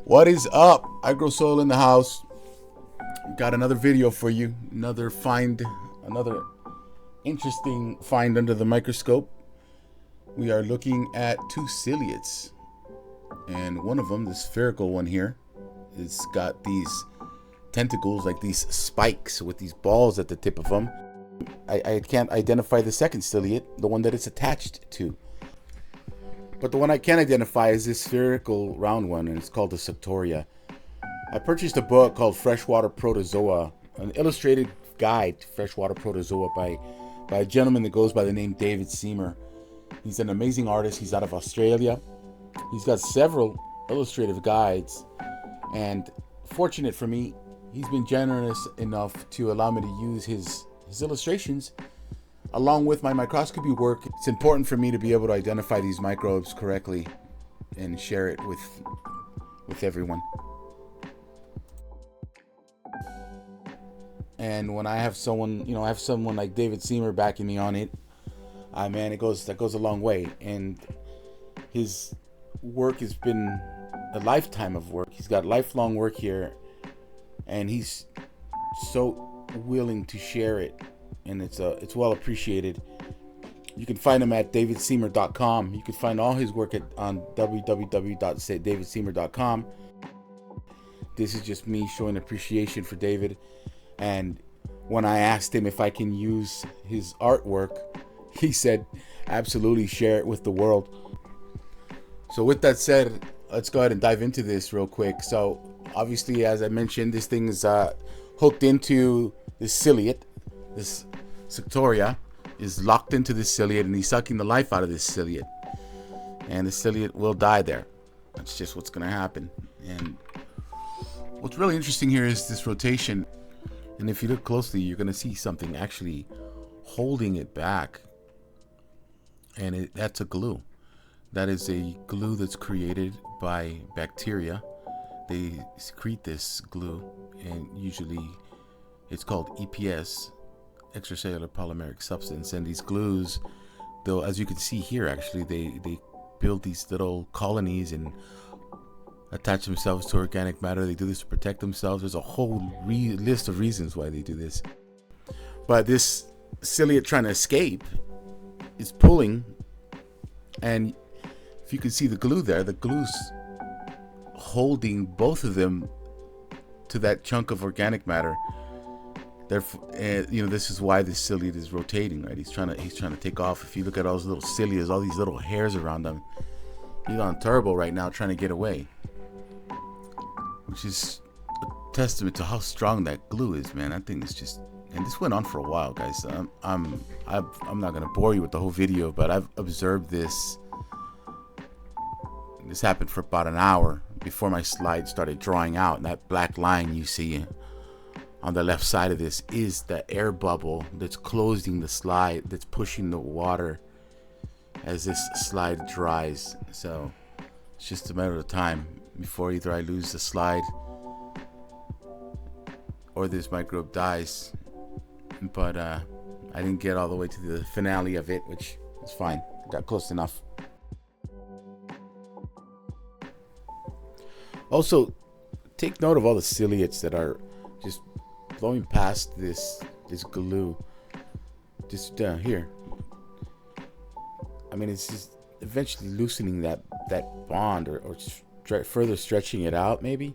What is up? I Grow Soil in the house. Got another video for you. Another interesting find under the microscope. We are looking at two ciliates. And one of them, the spherical one here, it's got these tentacles, like these spikes with these balls at the tip of them. I can't identify the second ciliate, the one that it's attached to. But the one I can identify is this spherical round one, and it's called the Suctoria. I purchased a book called Freshwater Protozoa, an illustrated guide to freshwater protozoa by a gentleman that goes by the name David Seymour. He's an amazing artist. He's out of Australia. He's got several illustrative guides, and fortunate for me, he's been generous enough to allow me to use his illustrations along with my microscopy work. It's important for me to be able to identify these microbes correctly and share it with everyone. And when I have someone, like David Seymour backing me on it, man, that goes a long way. And his work has been a lifetime of work. He's got lifelong work here, and he's so willing to share it, and it's well appreciated. You can find him at davidseymour.com. You can find all his work on www.davidseymour.com. This is just me showing appreciation for David. And when I asked him if I can use his artwork, he said, absolutely, share it with the world. So with that said, let's go ahead and dive into this real quick. So obviously, as I mentioned, this thing is hooked into this ciliate. This Suctoria is locked into this ciliate, and he's sucking the life out of this ciliate. And the ciliate will die there. That's just what's going to happen. And what's really interesting here is this rotation. And if you look closely, you're going to see something actually holding it back. And that's a glue. That is a glue that's created by bacteria. They secrete this glue, and usually it's called EPS, extracellular polymeric substance. And these glues, though, as you can see here, actually they build these little colonies and attach themselves to organic matter. They do this to protect themselves. There's a whole list of reasons why they do this. But this ciliate trying to escape is pulling, and if you can see the glue there, the glue's holding both of them to that chunk of organic matter. Therefore, this is why this ciliate is rotating, right? He's trying to take off. If you look at all those little cilias, all these little hairs around them, he's on turbo right now trying to get away, which is a testament to how strong that glue is, man. I think it's just, and this went on for a while, guys. I'm not gonna bore you with the whole video, but I've observed this. This happened for about an hour before my slide started drawing out, and that black line you see on the left side of this is the air bubble that's closing the slide, that's pushing the water as this slide dries. So it's just a matter of time before either I lose the slide or this microbe dies. But I didn't get all the way to the finale of it, which is fine. I got close enough. Also, take note of all the ciliates that are just flowing past this glue. Just here. I mean, it's just eventually loosening that bond, or further stretching it out, maybe.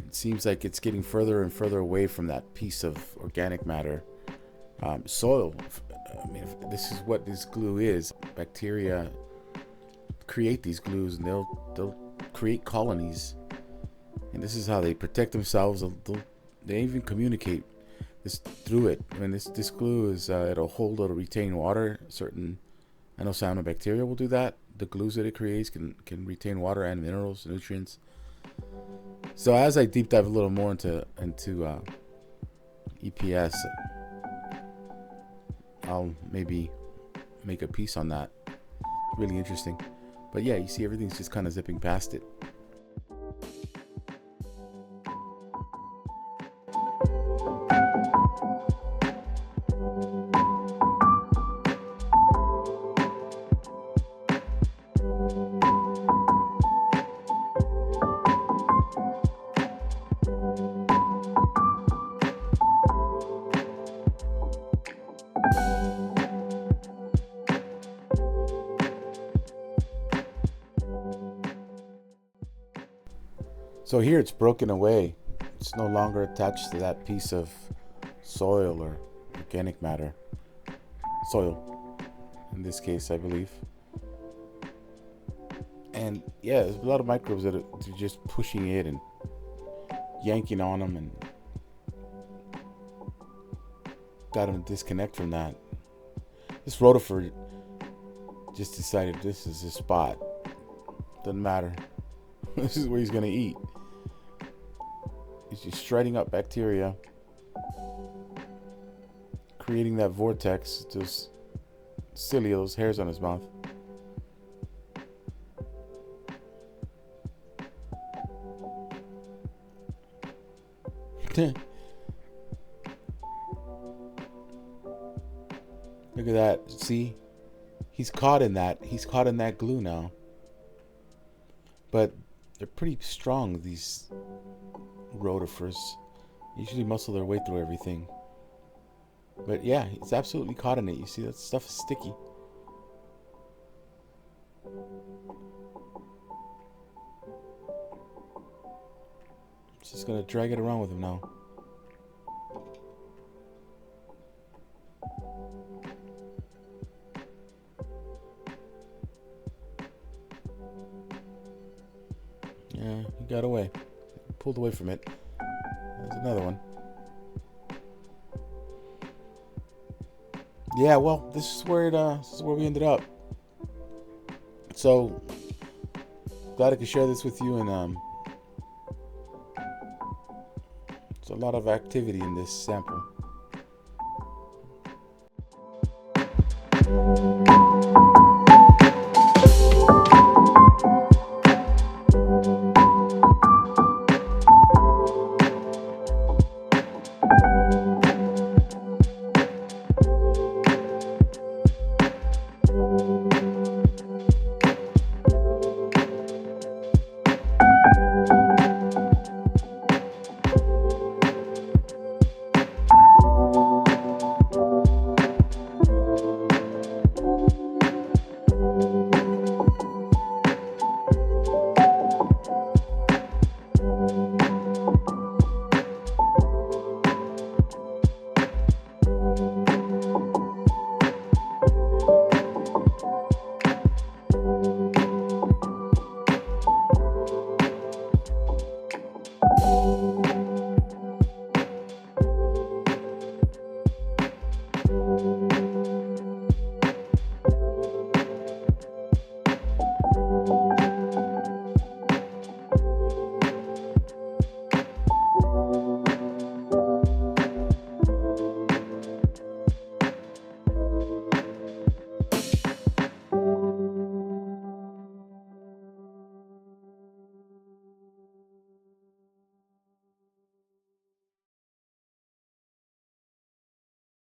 It seems like it's getting further and further away from that piece of organic matter. Soil, I mean, this is what this glue is. Bacteria create these glues, and they'll create colonies, and this is how they protect themselves. They even communicate this through it. I mean, this glue is it'll retain water. I know cyanobacteria will do that. The glues that it creates can retain water and minerals, nutrients. So as I deep dive a little more into EPS, I'll maybe make a piece on that. Really interesting. But yeah, you see everything's just kind of zipping past it. So here it's broken away. It's no longer attached to that piece of soil or organic matter. Soil, in this case, I believe. And yeah, there's a lot of microbes that are just pushing it and yanking on them, and got them to disconnect from that. This rotifer just decided this is his spot. Doesn't matter. This is where he's going to eat. He's just shredding up bacteria, creating that vortex, those cilia, those hairs on his mouth. Look at that. See? He's caught in that. He's caught in that glue now. But they're pretty strong, these rotifers. Usually muscle their way through everything. But yeah, he's absolutely caught in it. You see, that stuff is sticky. Just gonna drag it around with him now. Yeah, he got away. Pulled away from it. There's another one. Yeah, well, this is where we ended up. So glad I could share this with you, and there's a lot of activity in this sample.